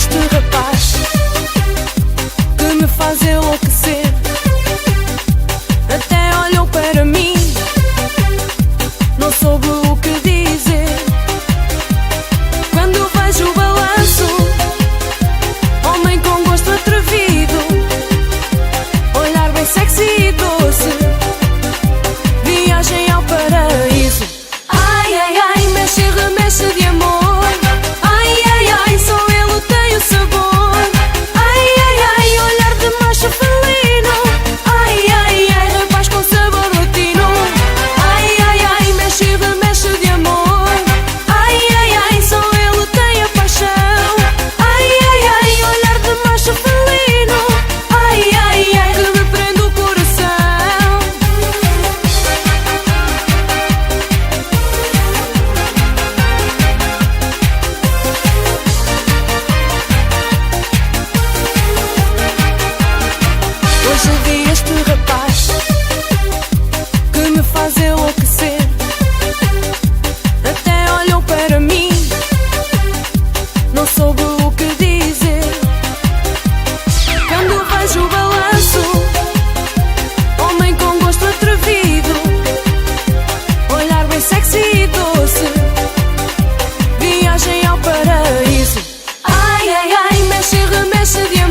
este rapaz que me faz enlouquecer. Até olhou para mim, não soube o que dizer. Quando vejo o balanço, homem com gosto atrevido, olhar bem sexy e doce, viagem ao paraíso. Ai, ai, ai, mexe e remexe de amor. Ai, ai, ai, só ele tem o sabor. Ai, ai, ai, olhar de macho felino. Ai, ai, ai, rapaz com sabor latino. Ai, ai, ai, mexe e remexe de amor. Ai, ai, ai, só ele tem a paixão. Ai, ai, ai, olhar de macho felino. Ai, ai, ai, que me prende o coração. Hoje vi este rapaz que me faz enlouquecer. Até olhou para mim, não soube o que dizer. Quando vejo o balanço, homem com gosto atrevido, olhar bem sexy e doce, viagem ao paraíso. Ai, ai, ai, mexe e remexe de